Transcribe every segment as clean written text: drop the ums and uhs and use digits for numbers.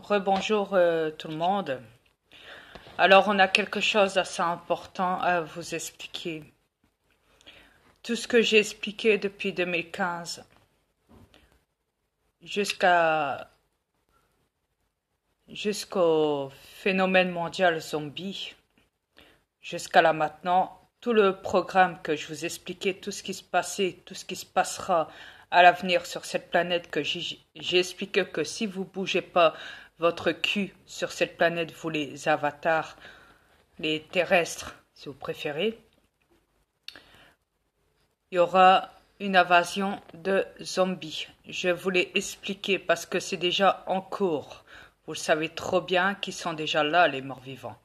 Rebonjour tout le monde. Alors on a quelque chose d'assez important à vous expliquer. Tout ce que j'ai expliqué depuis 2015 jusqu'au phénomène mondial zombie, jusqu'à là maintenant, tout le programme que je vous expliquais, tout ce qui se passait, tout ce qui se passera à l'avenir sur cette planète, que j'ai expliqué que si vous bougez pas votre cul sur cette planète, vous les avatars, les terrestres si vous préférez, il y aura une invasion de zombies. Je vous l'ai expliqué parce que c'est déjà en cours. Vous le savez trop bien qu'ils sont déjà là, les morts-vivants.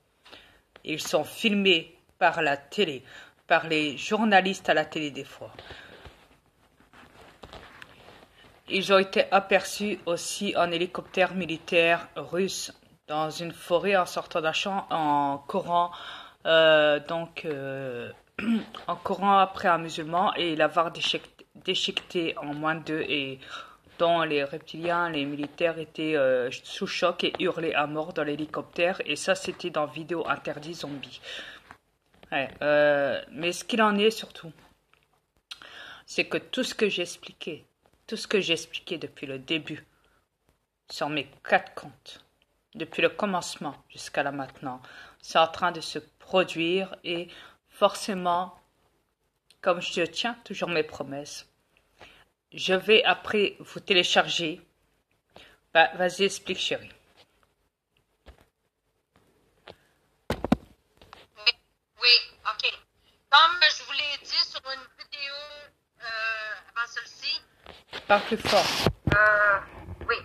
Ils sont filmés par la télé, par les journalistes à la télé des fois. Ils ont été aperçus aussi en hélicoptère militaire russe dans une forêt en sortant d'un champ, en courant, en courant après un musulman et l'avoir déchiqueté en moins de deux, et dont les reptiliens, les militaires étaient sous choc et hurlaient à mort dans l'hélicoptère, et ça c'était dans vidéo interdit zombie. Ouais, mais ce qu'il en est surtout, c'est que tout ce que j'ai expliqué depuis le début, sur mes 4 comptes, depuis le commencement jusqu'à là maintenant, c'est en train de se produire, et forcément, comme je tiens toujours mes promesses, je vais après vous télécharger. Bah, vas-y, explique, chérie. Oui, ok. Comme je vous l'ai dit sur une vidéo avant celle-ci. Parle plus fort. Oui.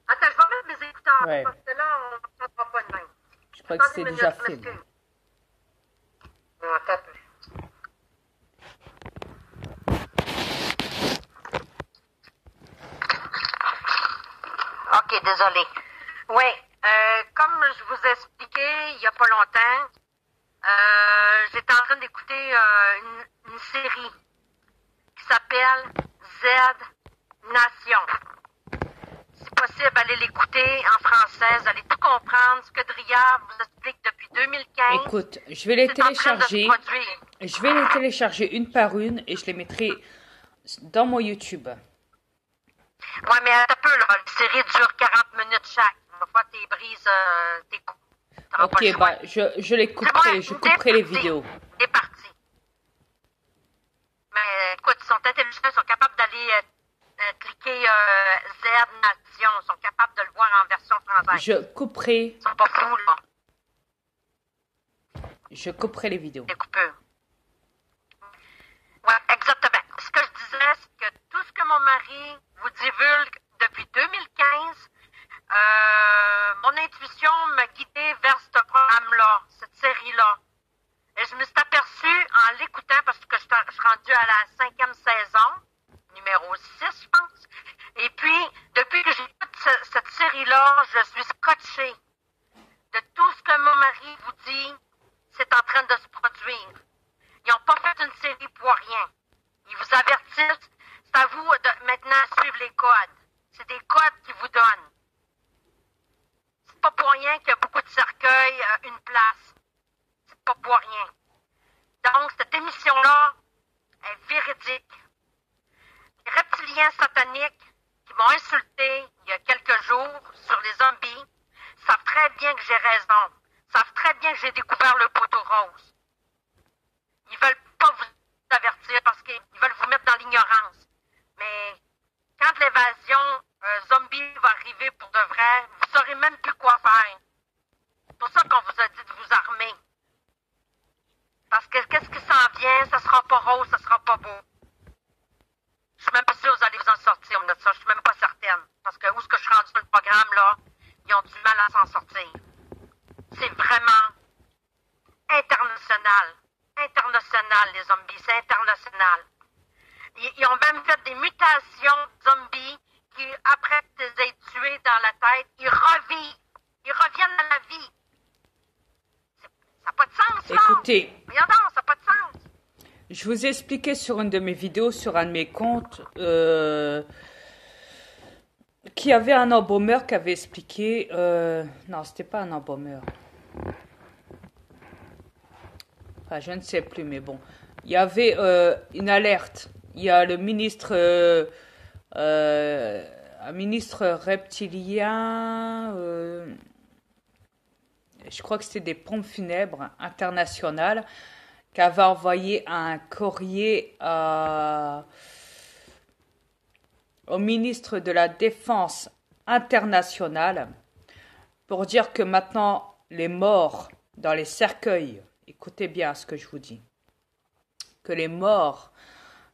Attends, je vais mettre mes écouteurs Ouais. parce que là, on ne s'entendra pas de même. Je crois que c'est déjà fait. Attends un peu. Ok, désolé. Oui, comme je vous ai expliqué il n'y a pas longtemps, j'étais en train d'écouter une série qui s'appelle Z Nation. C'est possible, allez l'écouter en français, vous allez tout comprendre. Ce que Dria vous explique depuis 2015. Écoute, je vais les télécharger. Je vais les télécharger une par une et je les mettrai dans mon YouTube. Ouais, mais un peu, là. La série dure 40 minutes chaque. Une fois tes brises, tes coups. Ok, bah, je les couperai, je couperai les vidéos. Des parties. Mais écoute, ils sont intelligents, ils sont capables d'aller cliquer Z Nation, ils sont capables de le voir en version française. Je couperai. Ils sont pas fous, là. Je couperai les vidéos. Des coupures. Ouais, exactement. Ce que je disais, c'est que tout ce que mon mari vous divulgue depuis 2015, mon intuition m'a guidée vers ce programme-là, cette série-là. Et je me suis aperçue en l'écoutant, parce que je suis rendue à la 5e saison, numéro 6, je pense. Et puis, depuis que j'écoute cette série-là, je suis scotchée de tout ce que mon mari vous dit, c'est en train de se produire. Ils n'ont pas fait une série pour rien. Ils vous avertissent, c'est à vous de maintenant suivre les codes. C'est des codes qu'ils vous donnent. C'est pas pour rien qu'il y a beaucoup de cercueils, une place. C'est pas pour rien. Donc, cette émission-là est véridique. Les reptiliens sataniques qui m'ont insulté il y a quelques jours sur les zombies savent très bien que j'ai raison. Savent très bien que j'ai découvert le poteau rose. Ils veulent pas vous avertir parce qu'ils veulent vous mettre dans l'ignorance. Mais quand l'évasion zombie va arriver pour de vrai, vous saurez même plus quoi faire. C'est pour ça qu'on vous a dit de vous armer. Parce que qu'est-ce qui s'en vient, ça sera pas rose, ça sera pas beau. Je suis même pas sûre que vous allez vous en sortir de ça. Je suis même pas certaine. Parce que où est-ce que je suis rendue sur le programme, là, ils ont du mal à s'en sortir. C'est vraiment international. International, les zombies. C'est international. Ils ont même fait des mutations zombies qui, après que tu les aies tués dans la tête, ils revivent. Ils reviennent à la vie. Ça n'a pas de sens, là. Écoutez. Regardez, ça n'a pas de sens. Je vous ai expliqué sur une de mes vidéos, sur un de mes comptes, Qui avait un embaumeur qui avait expliqué... non, c'était pas un embaumeur. Enfin, je ne sais plus, mais bon. Il y avait une alerte. Il y a le ministre... un ministre reptilien... je crois que c'était des pompes funèbres internationales qui avait envoyé un courrier au ministre de la Défense internationale pour dire que maintenant les morts dans les cercueils, écoutez bien ce que je vous dis, que les morts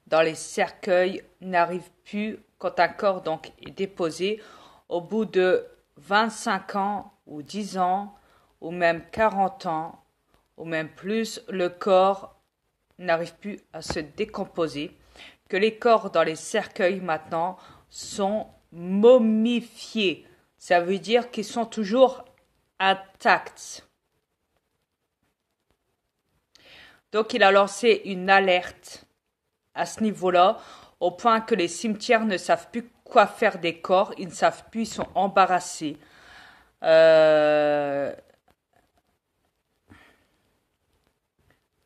dans les cercueils n'arrivent plus quand un corps donc est déposé au bout de 25 ans ou 10 ans ou même 40 ans ou même plus, le corps n'arrive plus à se décomposer, que les corps dans les cercueils maintenant sont momifiés. Ça veut dire qu'ils sont toujours intacts. Donc il a lancé une alerte à ce niveau-là, au point que les cimetières ne savent plus quoi faire des corps, ils ne savent plus, ils sont embarrassés.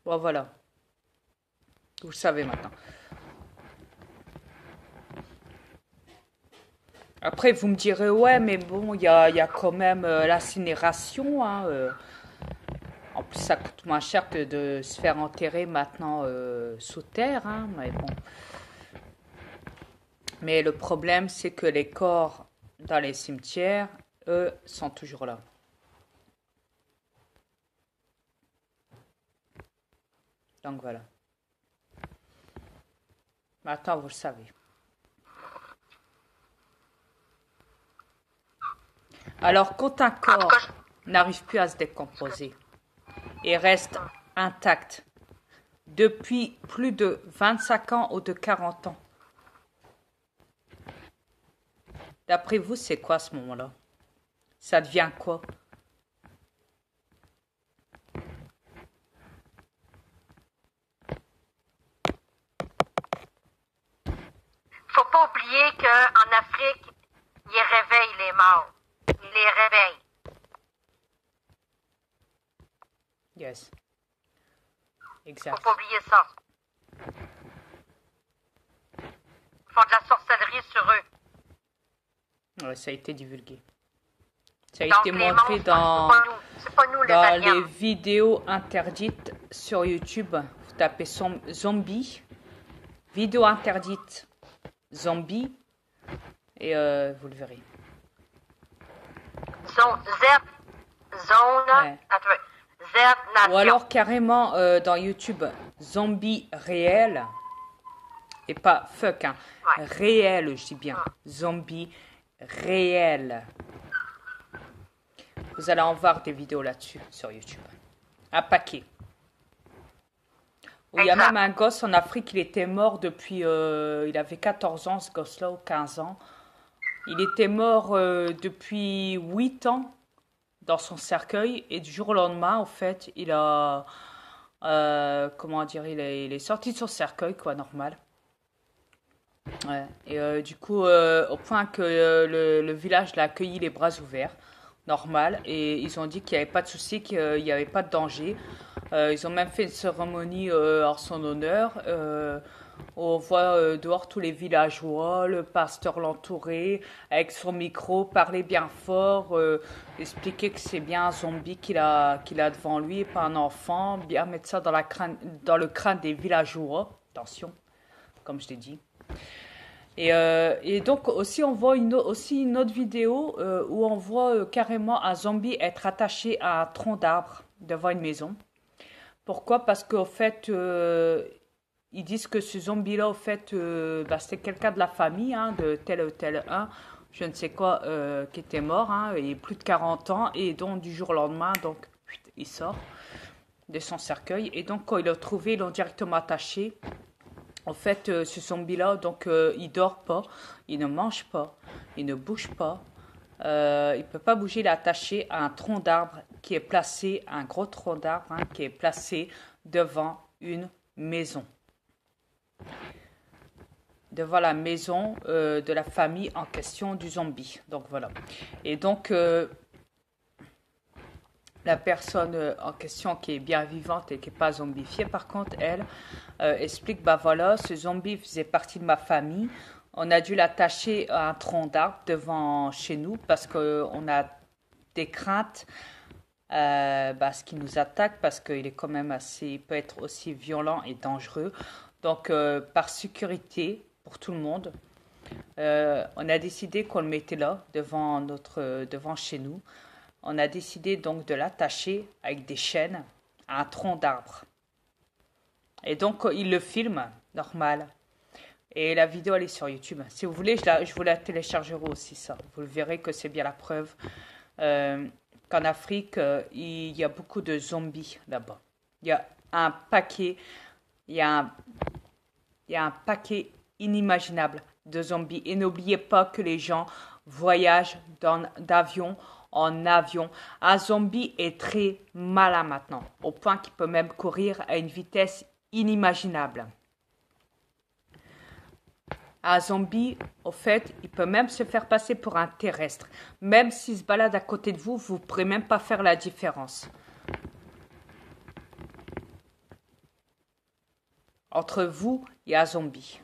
Bon, voilà, vous le savez maintenant. Après, vous me direz, ouais, mais bon, il y a quand même l'incinération, hein, en plus, ça coûte moins cher que de se faire enterrer maintenant sous terre, hein, mais bon. Mais le problème, c'est que les corps dans les cimetières, eux, sont toujours là. Donc voilà. Maintenant, vous le savez. Alors, quand un corps n'arrive plus à se décomposer et reste intact depuis plus de 25 ans ou de 40 ans, d'après vous, c'est quoi à ce moment-là? Ça devient quoi? Faut pas oublier qu'en Afrique, ils réveillent les morts. Ils les réveillent. Yes. Faut Exact. pas oublier ça. Ils font de la sorcellerie sur eux. Ouais, ça a été divulgué. Ça a Donc, été les montré monstres, c'est pas nous les dans aliens. les vidéos interdites sur YouTube. Vous tapez zombie, vidéo interdite zombie, et vous le verrez. Zone Ouais. Z Nation. Ou alors carrément dans YouTube, zombie réel, et pas fuck, hein, Ouais. réel, je dis bien, zombie réel. Vous allez en voir des vidéos là-dessus sur YouTube. Un paquet. Où il y a Exact. même un gosse en Afrique, il était mort depuis... il avait 14 ans, ce gosse-là, ou 15 ans. Il était mort depuis 8 ans dans son cercueil. Et du jour au lendemain, en fait, il a... comment dire, il est sorti de son cercueil, quoi, normal. Ouais. Et du coup, au point que le village l'a accueilli les bras ouverts, normal. Et ils ont dit qu'il n'y avait pas de souci, qu'il n'y avait pas de danger. Ils ont même fait une cérémonie en son honneur. On voit dehors tous les villageois, le pasteur l'entourer, avec son micro, parler bien fort, expliquer que c'est bien un zombie qu'il a devant lui et pas un enfant, bien mettre ça dans le crâne des villageois. Attention, comme je t'ai dit. Et donc aussi on voit aussi une autre vidéo où on voit carrément un zombie être attaché à un tronc d'arbre devant une maison. Pourquoi? Parce qu'au fait, ils disent que ce zombie-là, au fait, c'était quelqu'un de la famille, hein, de tel ou tel un, je ne sais quoi, qui était mort, hein, il a plus de 40 ans, et donc du jour au lendemain, donc, il sort de son cercueil. Et donc quand ils l'ont trouvé, ils l'ont directement attaché. En fait, ce zombie-là, donc, il dort pas, il ne mange pas, il ne bouge pas, il peut pas bouger, il est attaché à un tronc d'arbre qui est placé, un gros tronc d'arbre, hein, qui est placé devant une maison. devant la maison de la famille en question du zombie. Donc voilà. Et donc la personne en question qui est bien vivante et qui n'est pas zombifiée, par contre, elle explique, bah voilà, ce zombie faisait partie de ma famille. On a dû l'attacher à un tronc d'arbre devant chez nous parce qu'on a des craintes ce qui nous attaque parce qu'il est quand même il peut être aussi violent et dangereux. Donc, par sécurité pour tout le monde, on a décidé qu'on le mettait là, devant chez nous. On a décidé donc de l'attacher avec des chaînes à un tronc d'arbre. Et donc, il le filme, normal. Et la vidéo, elle est sur YouTube. Si vous voulez, je vous la téléchargerai aussi, ça. Vous le verrez que c'est bien la preuve qu'en Afrique, il y a beaucoup de zombies là-bas. Il y a un paquet, il y a un paquet inimaginable de zombies. Et n'oubliez pas que les gens voyagent d'avion en avion. Un zombie est très malin maintenant, au point qu'il peut même courir à une vitesse inimaginable. Un zombie, au fait, il peut même se faire passer pour un terrestre. Même s'il se balade à côté de vous, vous ne pourrez même pas faire la différence. Entre vous et un zombie.